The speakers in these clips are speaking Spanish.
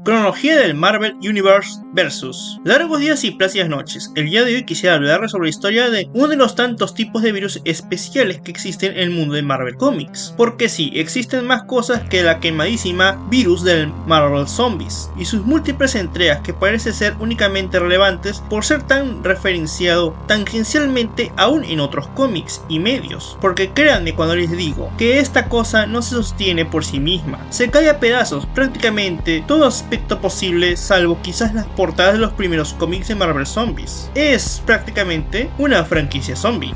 Cronología del Marvel Universe Versus. Largos días y plácidas noches. El día de hoy quisiera hablar sobre la historia de uno de los tantos tipos de virus especiales que existen en el mundo de Marvel Comics. Porque sí, existen más cosas que la quemadísima virus del Marvel Zombies y sus múltiples entregas que parece ser únicamente relevantes por ser tan referenciado tangencialmente aún en otros cómics y medios. Porque créanme cuando les digo que esta cosa no se sostiene por sí misma. Se cae a pedazos prácticamente todo aspecto posible, salvo quizás las portadas de los primeros cómics de Marvel Zombies. Es prácticamente una franquicia zombie.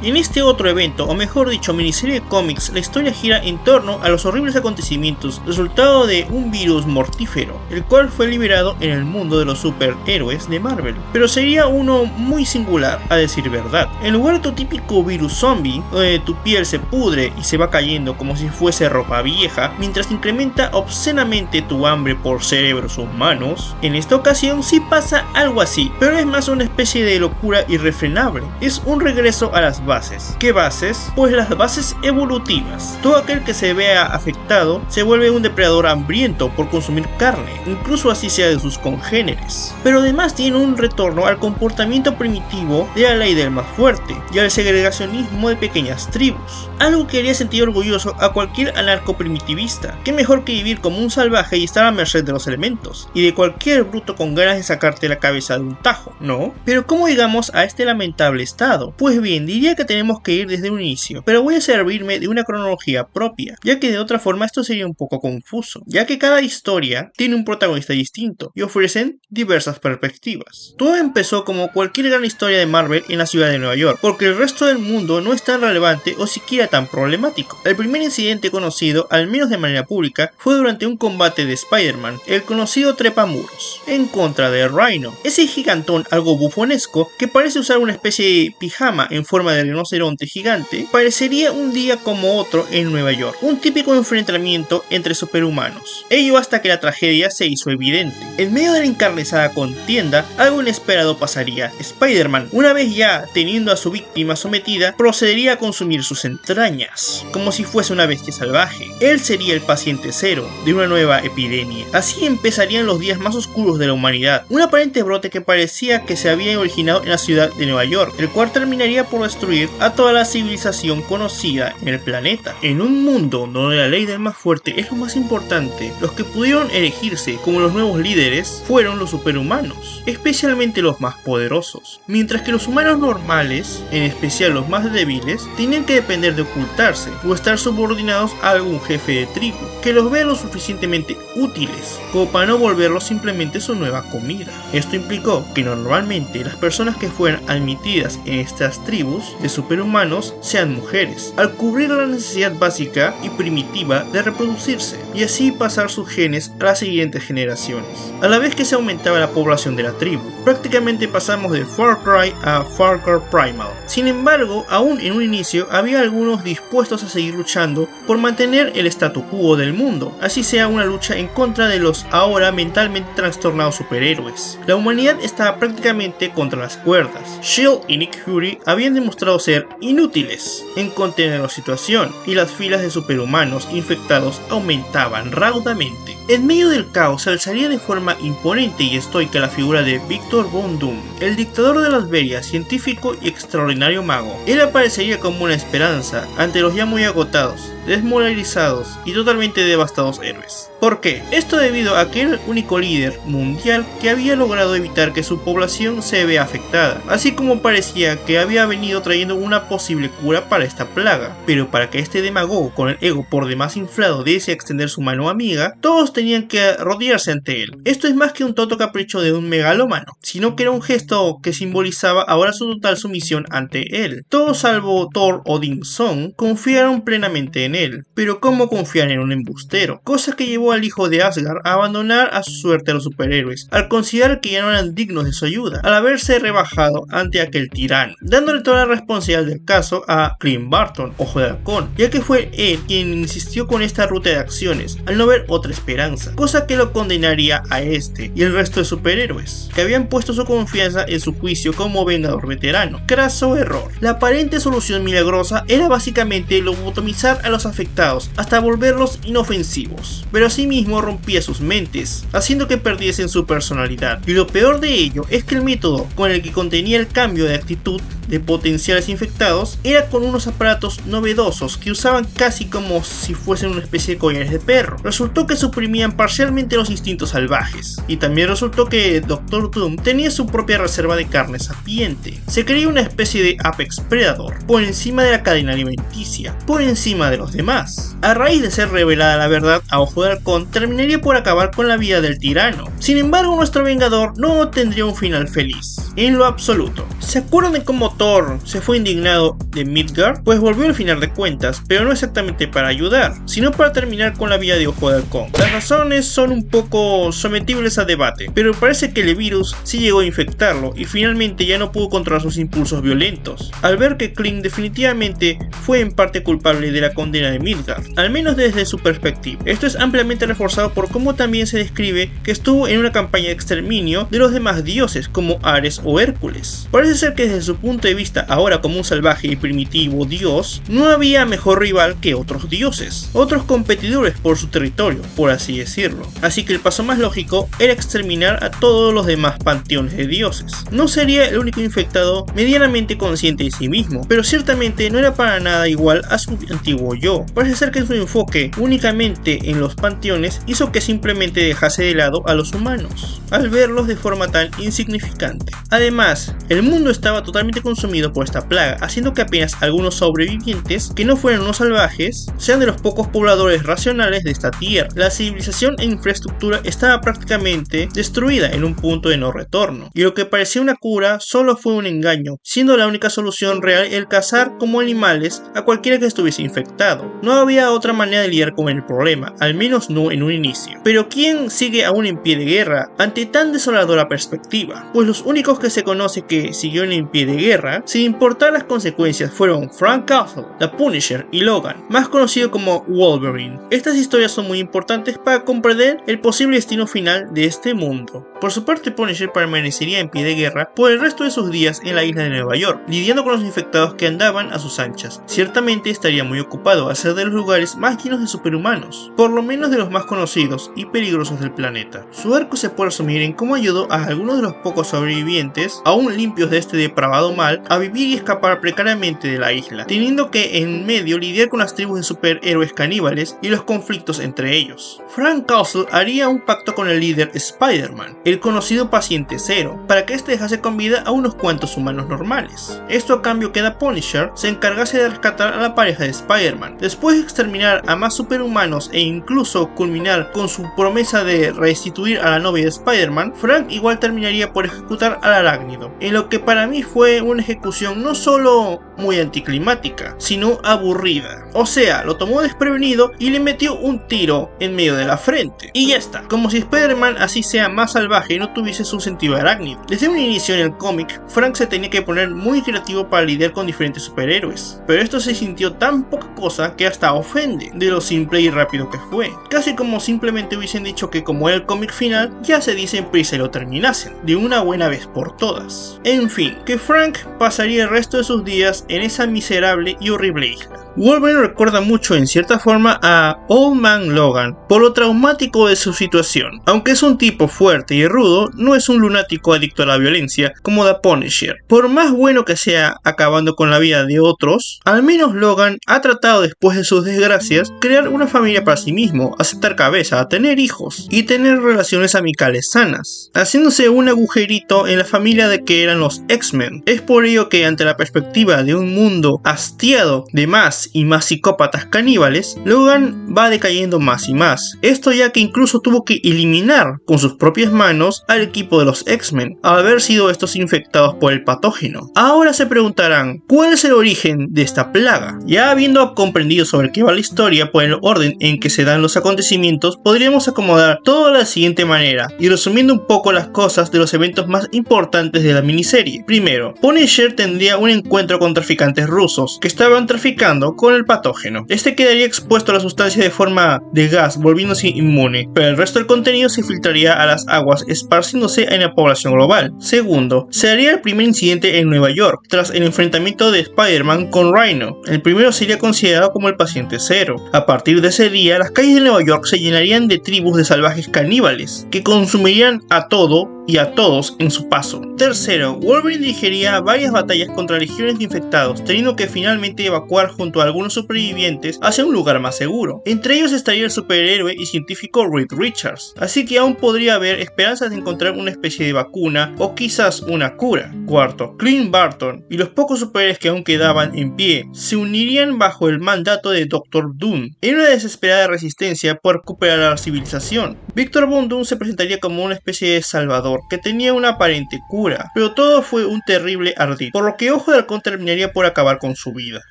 En este otro evento, o mejor dicho miniserie de cómics, la historia gira en torno a los horribles acontecimientos resultado de un virus mortífero, el cual fue liberado en el mundo de los superhéroes de Marvel. Pero sería uno muy singular, a decir verdad. En lugar de tu típico virus zombie, donde tu piel se pudre y se va cayendo como si fuese ropa vieja, mientras incrementa obscenamente tu hambre por cerebros humanos, en esta ocasión sí pasa algo así, pero es más una especie de locura irrefrenable. Es un regreso a las bases. ¿Qué bases? Pues las bases evolutivas. Todo aquel que se vea afectado se vuelve un depredador hambriento por consumir carne, incluso así sea de sus congéneres. Pero además tiene un retorno al comportamiento primitivo de la ley del más fuerte y al segregacionismo de pequeñas tribus. Algo que haría sentir orgulloso a cualquier anarco-primitivista. ¿Qué mejor que vivir como un salvaje y estar a merced de los elementos? Y de cualquier bruto con ganas de sacarte la cabeza de un tajo, ¿no? Pero ¿cómo llegamos a este lamentable estado? Pues bien, diría que tenemos que ir desde un inicio, pero voy a servirme de una cronología propia, ya que de otra forma esto sería un poco confuso, ya que cada historia tiene un protagonista distinto y ofrecen diversas perspectivas. Todo empezó como cualquier gran historia de Marvel en la ciudad de Nueva York, porque el resto del mundo no es tan relevante o siquiera tan problemático. El primer incidente conocido, al menos de manera pública, fue durante un combate de Spider-Man, el conocido trepamuros, en contra de Rhino, ese gigantón algo bufonesco que parece usar una especie de pijama en forma de rinoceronte gigante. Parecería un día como otro en Nueva York, un típico enfrentamiento entre superhumanos, ello hasta que la tragedia se hizo evidente. En medio de la encarnizada contienda, algo inesperado pasaría. Spider-Man, una vez ya teniendo a su víctima sometida, procedería a consumir sus entrañas, como si fuese una bestia salvaje. Él sería el paciente cero de una nueva epidemia. Así empezarían los días más oscuros de la humanidad, un aparente brote que parecía que se había originado en la ciudad de Nueva York, el cual terminaría por destruir a toda la civilización conocida en el planeta. En un mundo donde la ley del más fuerte es lo más importante, los que pudieron elegirse como los nuevos líderes fueron los superhumanos, especialmente los más poderosos, mientras que los humanos normales, en especial los más débiles, tenían que depender de ocultarse o estar subordinados a algún jefe de tribu que los vea lo suficientemente útiles como para no volverlos simplemente su nueva comida. Esto implicó que normalmente las personas que fueran admitidas en estas tribus de superhumanos sean mujeres, al cubrir la necesidad básica y primitiva de reproducirse y así pasar sus genes a las siguientes generaciones. A la vez que se aumentaba la población de la tribu, prácticamente pasamos de Far Cry a Far Cry Primal. Sin embargo, aún en un inicio había algunos dispuestos a seguir luchando por mantener el statu quo del mundo, así sea una lucha en contra de los ahora mentalmente trastornados superhéroes. La humanidad estaba prácticamente contra las cuerdas. Shield y Nick Fury habían demostrado ser inútiles en contener la situación y las filas de superhumanos infectados aumentaban raudamente. En medio del caos se alzaría de forma imponente y estoica la figura de Victor Von Doom, el dictador de Latveria, científico y extraordinario mago. Él aparecería como una esperanza ante los ya muy agotados, desmoralizados y totalmente devastados héroes. ¿Por qué? Esto debido a que era el único líder mundial que había logrado evitar que su población se vea afectada, así como parecía que había venido trayendo una posible cura para esta plaga. Pero para que este demagogo con el ego por demás inflado desee extender su mano amiga, todos tenían que rodearse ante él. Esto es más que un tonto capricho de un megalómano, sino que era un gesto que simbolizaba ahora su total sumisión ante él. Todos salvo Thor Odinson confiaron plenamente en él, pero ¿cómo confiar en un embustero? Cosa que llevó al hijo de Asgard a abandonar a su suerte a los superhéroes, al considerar que ya no eran dignos de su ayuda, al haberse rebajado ante aquel tirano, dándole toda la responsabilidad del caso a Clint Barton, Ojo de Halcón, ya que fue él quien insistió con esta ruta de acciones, al no ver otra esperanza, cosa que lo condenaría a este y el resto de superhéroes, que habían puesto su confianza en su juicio como vengador veterano. Craso error. La aparente solución milagrosa era básicamente lobotomizar a los los afectados hasta volverlos inofensivos, pero asimismo rompía sus mentes, haciendo que perdiesen su personalidad. Y lo peor de ello es que el método con el que contenía el cambio de actitud de potenciales infectados era con unos aparatos novedosos que usaban casi como si fuesen una especie de collares de perro. Resultó que suprimían parcialmente los instintos salvajes, y también resultó que Dr. Doom tenía su propia reserva de carne sapiente. Se creía una especie de Apex Predator, por encima de la cadena alimenticia, por encima de los demás. A raíz de ser revelada la verdad a Ojo de Halcón, terminaría por acabar con la vida del tirano. Sin embargo, nuestro Vengador no tendría un final feliz, en lo absoluto. ¿Se acuerdan de cómo Thor se fue indignado de Midgard? Pues volvió al final de cuentas, pero no exactamente para ayudar, sino para terminar con la vida de Ojo de Halcón. Las razones son un poco sometibles a debate, pero parece que el virus sí llegó a infectarlo y finalmente ya no pudo controlar sus impulsos violentos, al ver que Kling definitivamente fue en parte culpable de la condena de Midgard, al menos desde su perspectiva. Esto es ampliamente reforzado por cómo también se describe que estuvo en una campaña de exterminio de los demás dioses como Ares o Hércules. Parece ser que desde su punto de vista, ahora como un salvaje y primitivo dios, no había mejor rival que otros dioses, otros competidores por su territorio, por así decirlo. Así que el paso más lógico era exterminar a todos los demás panteones de dioses. No sería el único infectado medianamente consciente de sí mismo, pero ciertamente no era para nada igual a su antiguo yo. Parece ser que su enfoque únicamente en los panteones hizo que simplemente dejase de lado a los humanos, al verlos de forma tan insignificante. Además, el mundo estaba totalmente consumido por esta plaga, haciendo que apenas algunos sobrevivientes, que no fueran unos salvajes, sean de los pocos pobladores racionales de esta tierra. La civilización e infraestructura estaba prácticamente destruida en un punto de no retorno, y lo que parecía una cura solo fue un engaño, siendo la única solución real el cazar como animales a cualquiera que estuviese infectado. No había otra manera de lidiar con el problema, al menos no en un inicio. Pero ¿quién sigue aún en pie de guerra ante tan desoladora perspectiva? Pues los únicos que se conoce que siguieron en pie de guerra, sin importar las consecuencias, fueron Frank Castle, The Punisher y Logan, más conocido como Wolverine. Estas historias son muy importantes para comprender el posible destino final de este mundo. Por su parte, Punisher permanecería en pie de guerra por el resto de sus días en la isla de Nueva York, lidiando con los infectados que andaban a sus anchas. Ciertamente estaría muy ocupado a ser de los lugares más llenos de superhumanos, por lo menos de los más conocidos y peligrosos del planeta. Su arco se puede resumir en cómo ayudó a algunos de los pocos sobrevivientes, aún limpios de este depravado mal, a vivir y escapar precariamente de la isla, teniendo que en medio lidiar con las tribus de superhéroes caníbales y los conflictos entre ellos. Frank Castle haría un pacto con el líder Spider-Man, el conocido Paciente Cero, para que este dejase con vida a unos cuantos humanos normales. Esto a cambio que The Punisher se encargase de rescatar a la pareja de Spider-Man. Después de exterminar a más superhumanos e incluso culminar con su promesa de restituir a la novia de Spider-Man, Frank igual terminaría por ejecutar al arácnido, en lo que para mí fue una ejecución no solo muy anticlimática, sino aburrida. O sea, lo tomó desprevenido y le metió un tiro en medio de la frente. Y ya está, como si Spider-Man así sea más salvaje y no tuviese su sentido arácnido. Desde un inicio en el cómic, Frank se tenía que poner muy creativo para lidiar con diferentes superhéroes, pero esto se sintió tan poca cosa que hasta ofende de lo simple y rápido que fue. Casi como simplemente hubiesen dicho que como era el cómic final, ya se dice en prisa y lo terminasen, de una buena vez por todas. En fin, que Frank pasaría el resto de sus días en esa miserable y horrible isla. Wolverine recuerda mucho en cierta forma a Old Man Logan por lo traumático de su situación. Aunque es un tipo fuerte y rudo, no es un lunático adicto a la violencia como The Punisher. Por más bueno que sea acabando con la vida de otros, al menos Logan ha tratado después de sus desgracias crear una familia para sí mismo, aceptar cabeza, tener hijos y tener relaciones amicales sanas, haciéndose un agujerito en la familia de que eran los X-Men. Es por ello que ante la perspectiva de un mundo hastiado de más y más psicópatas caníbales, Logan va decayendo más y más. Esto ya que incluso tuvo que eliminar con sus propias manos al equipo de los X-Men, al haber sido estos infectados por el patógeno. Ahora se preguntarán, ¿cuál es el origen de esta plaga? Ya habiendo comprendido sobre qué va la historia por el orden en que se dan los acontecimientos, podríamos acomodar todo de la siguiente manera, y resumiendo un poco las cosas de los eventos más importantes de la miniserie. Primero, Punisher tendría un encuentro con traficantes rusos que estaban traficando con el patógeno. Este quedaría expuesto a la sustancia de forma de gas, volviéndose inmune, pero el resto del contenido se filtraría a las aguas, esparciéndose en la población global. Segundo, se haría el primer incidente en Nueva York, tras el enfrentamiento de Spider-Man con Rhino. El primero sería considerado como el paciente cero. A partir de ese día, las calles de Nueva York se llenarían de tribus de salvajes caníbales, que consumirían a todo y a todos en su paso. Tercero, Wolverine dirigiría varias batallas contra legiones de infectados, teniendo que finalmente evacuar junto a algunos supervivientes hacia un lugar más seguro. Entre ellos estaría el superhéroe y científico Reed Richards, así que aún podría haber esperanzas de encontrar una especie de vacuna o quizás una cura. Cuarto, Clint Barton y los pocos superhéroes que aún quedaban en pie se unirían bajo el mandato de Dr. Doom en una desesperada resistencia por recuperar a la civilización. Victor Von Doom se presentaría como una especie de salvador que tenía una aparente cura, pero todo fue un terrible ardid, por lo que Ojo de Halcón terminaría por acabar con su vida.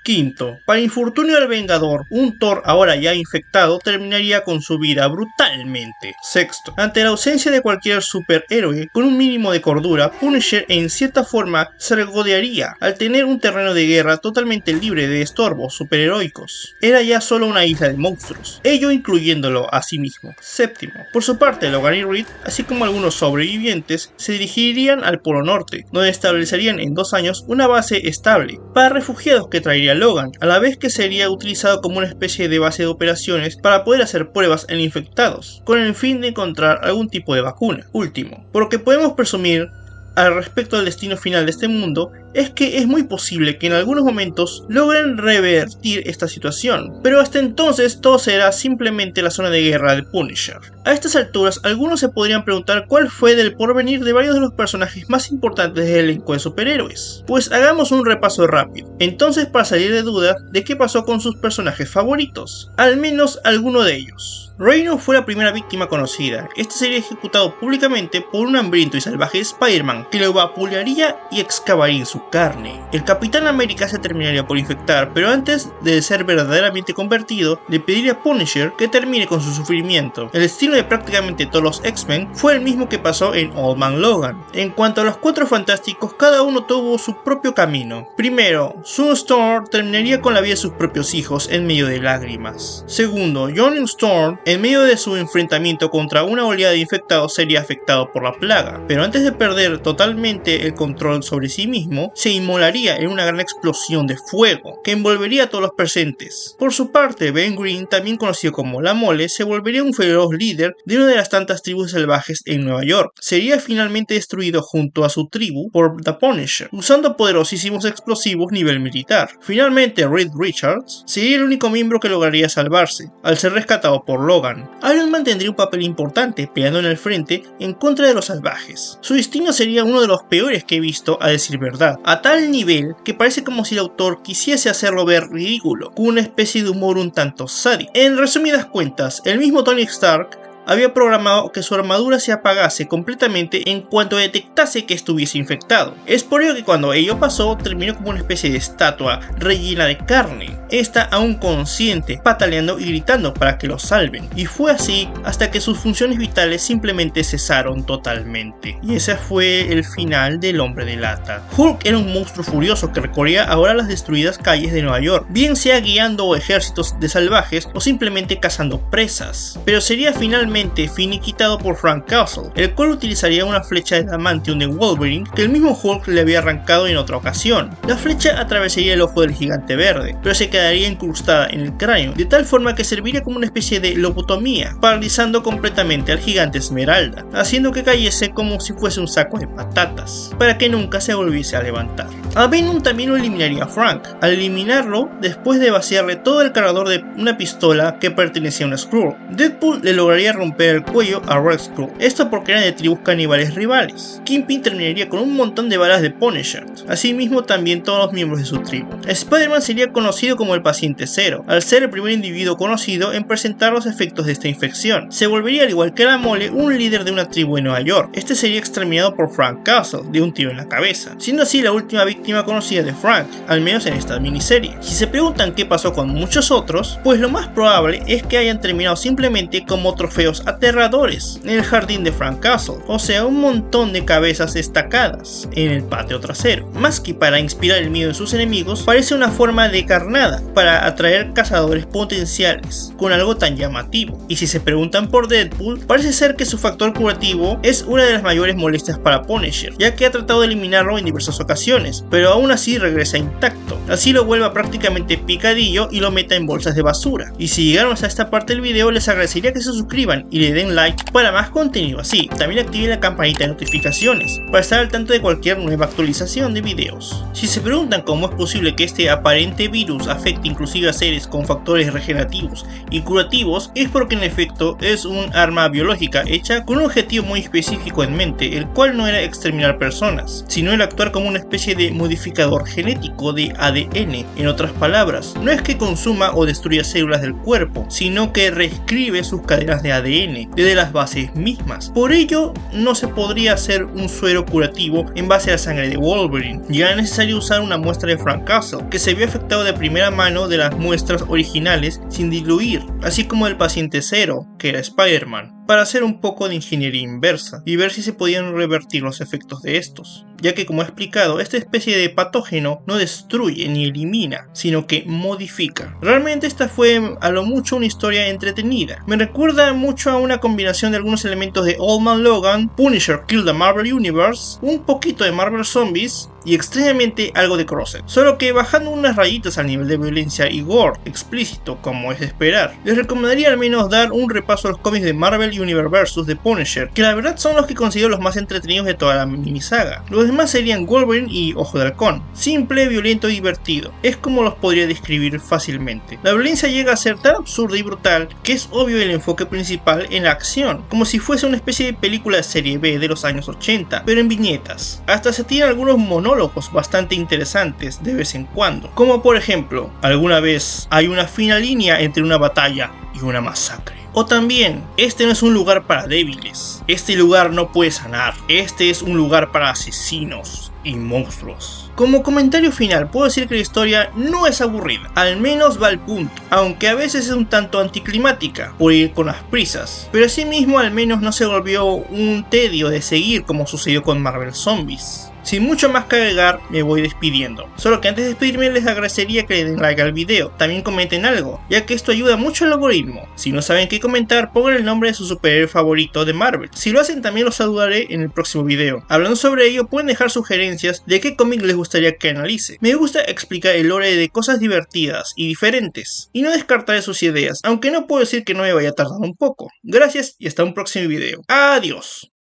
Quinto, para infortunio del Vengador, un Thor ahora ya infectado terminaría con su vida brutalmente. Sexto, ante la ausencia de cualquier superhéroe con un mínimo de cordura, Punisher en cierta forma se regodearía al tener un terreno de guerra totalmente libre de estorbos superheroicos. Era ya solo una isla de monstruos, ello incluyéndolo a sí mismo. Séptimo, por su parte, Logan y Reed, así como algunos sobrevivientes, se dirigirían al Polo Norte, donde establecerían en 2 años una base estable para refugiados que traería Logan, a la vez que sería utilizado como una especie de base de operaciones para poder hacer pruebas en infectados, con el fin de encontrar algún tipo de vacuna. Último, por lo que podemos presumir al respecto del destino final de este mundo, es que es muy posible que en algunos momentos logren revertir esta situación, pero hasta entonces todo será simplemente la zona de guerra de Punisher. A estas alturas, algunos se podrían preguntar cuál fue del porvenir de varios de los personajes más importantes del elenco de superhéroes. Pues hagamos un repaso rápido, entonces, para salir de dudas de qué pasó con sus personajes favoritos, al menos alguno de ellos. Rhino fue la primera víctima conocida. Este sería ejecutado públicamente por un hambriento y salvaje Spider-Man que lo vapulearía y excavaría en su carne. El Capitán América se terminaría por infectar, pero antes de ser verdaderamente convertido, le pediría a Punisher que termine con su sufrimiento. El destino de prácticamente todos los X-Men fue el mismo que pasó en Old Man Logan. En cuanto a los Cuatro Fantásticos, cada uno tuvo su propio camino. Primero, Sue Storm terminaría con la vida de sus propios hijos en medio de lágrimas. Segundo, Johnny Storm, en medio de su enfrentamiento contra una oleada de infectados, sería afectado por la plaga, pero antes de perder totalmente el control sobre sí mismo, se inmolaría en una gran explosión de fuego que envolvería a todos los presentes. Por su parte, Ben Grimm, también conocido como La Mole, se volvería un feroz líder de una de las tantas tribus salvajes en Nueva York. Sería finalmente destruido junto a su tribu por The Punisher, usando poderosísimos explosivos nivel militar. Finalmente, Reed Richards sería el único miembro que lograría salvarse, al ser rescatado por Logan. Iron Man tendría un papel importante peleando en el frente en contra de los salvajes. Su destino sería uno de los peores que he visto, a decir verdad, a tal nivel que parece como si el autor quisiese hacerlo ver ridículo, con una especie de humor un tanto sádico. En resumidas cuentas, el mismo Tony Stark había programado que su armadura se apagase completamente en cuanto detectase que estuviese infectado. Es por ello que cuando ello pasó, terminó como una especie de estatua rellena de carne, esta aún consciente, pataleando y gritando para que lo salven. Y fue así hasta que sus funciones vitales simplemente cesaron totalmente. Y ese fue el final del Hombre de Lata. Hulk era un monstruo furioso que recorría ahora las destruidas calles de Nueva York, bien sea guiando ejércitos de salvajes o simplemente cazando presas. Pero sería finalmente finiquitado por Frank Castle, el cual utilizaría una flecha de adamantium de Wolverine que el mismo Hulk le había arrancado en otra ocasión. La flecha atravesaría el ojo del gigante verde, pero se quedaría incrustada en el cráneo, de tal forma que serviría como una especie de lobotomía, paralizando completamente al gigante Esmeralda, haciendo que cayese como si fuese un saco de patatas, para que nunca se volviese a levantar. A Venom también lo eliminaría Frank, al eliminarlo después de vaciarle todo el cargador de una pistola que pertenecía a una Skrull. Deadpool le lograría romper el cuello a Red Skull, esto porque eran de tribus caníbales rivales. Kingpin terminaría con un montón de balas de Punisher, asimismo también todos los miembros de su tribu. Spider-Man sería conocido como el paciente cero, al ser el primer individuo conocido en presentar los efectos de esta infección. Se volvería, al igual que La Mole, un líder de una tribu en Nueva York. Este sería exterminado por Frank Castle de un tiro en la cabeza, siendo así la última víctima conocida de Frank, al menos en esta miniserie. Si se preguntan qué pasó con muchos otros, pues lo más probable es que hayan terminado simplemente como trofeos diseños aterradores en el jardín de Frank Castle, o sea, un montón de cabezas destacadas en el patio trasero. Más que para inspirar el miedo en sus enemigos, parece una forma de carnada para atraer cazadores potenciales con algo tan llamativo. Y si se preguntan por Deadpool, parece ser que su factor curativo es una de las mayores molestias para Punisher, ya que ha tratado de eliminarlo en diversas ocasiones, pero aún así regresa intacto. Así lo vuelva prácticamente picadillo y lo meta en bolsas de basura. Y si llegaron hasta esta parte del video, les agradecería que se suscriban y le den like para más contenido así. También activen la campanita de notificaciones para estar al tanto de cualquier nueva actualización de videos. Si se preguntan cómo es posible que este aparente virus afecte inclusive a seres con factores regenerativos y curativos, es porque en efecto es un arma biológica hecha con un objetivo muy específico en mente, el cual no era exterminar personas, sino el actuar como una especie de modificador genético de ADN. En otras palabras, no es que consuma o destruya células del cuerpo, sino que reescribe sus cadenas de ADN desde las bases mismas. Por ello, no se podría hacer un suero curativo en base a la sangre de Wolverine, ya era necesario usar una muestra de Frank Castle, que se vio afectado de primera mano de las muestras originales sin diluir, así como el paciente cero, que era Spider-Man, para hacer un poco de ingeniería inversa y ver si se podían revertir los efectos de estos, ya que como he explicado, esta especie de patógeno no destruye ni elimina, sino que modifica. Realmente esta fue a lo mucho una historia entretenida. Me recuerda mucho a una combinación de algunos elementos de Old Man Logan, Punisher Kill the Marvel Universe, un poquito de Marvel Zombies y extrañamente algo de Crossed, solo que bajando unas rayitas al nivel de violencia y gore explícito como es de esperar. Les recomendaría al menos dar un repaso a los cómics de Marvel Universe vs. The Punisher, que la verdad son los que considero los más entretenidos de toda la minisaga. Los demás serían Wolverine y Ojo de Halcón. Simple, violento y divertido. Es como los podría describir fácilmente. La violencia llega a ser tan absurda y brutal que es obvio el enfoque principal en la acción, como si fuese una especie de película de serie B de los años 80, pero en viñetas. Hasta se tienen algunos monólogos bastante interesantes de vez en cuando, como por ejemplo, alguna vez hay una fina línea entre una batalla y una masacre. O también, este no es un lugar para débiles, este lugar no puede sanar, este es un lugar para asesinos y monstruos. Como comentario final, puedo decir que la historia no es aburrida, al menos va al punto, aunque a veces es un tanto anticlimática por ir con las prisas, pero asimismo al menos no se volvió un tedio de seguir como sucedió con Marvel Zombies. Sin mucho más que agregar, me voy despidiendo. Solo que antes de despedirme les agradecería que le den like al video. También comenten algo, ya que esto ayuda mucho al algoritmo. Si no saben qué comentar, pongan el nombre de su superhéroe favorito de Marvel. Si lo hacen, también los saludaré en el próximo video. Hablando sobre ello, pueden dejar sugerencias de qué cómic les gustaría que analice. Me gusta explicar el lore de cosas divertidas y diferentes, y no descartaré sus ideas, aunque no puedo decir que no me vaya a tardar un poco. Gracias y hasta un próximo video. Adiós.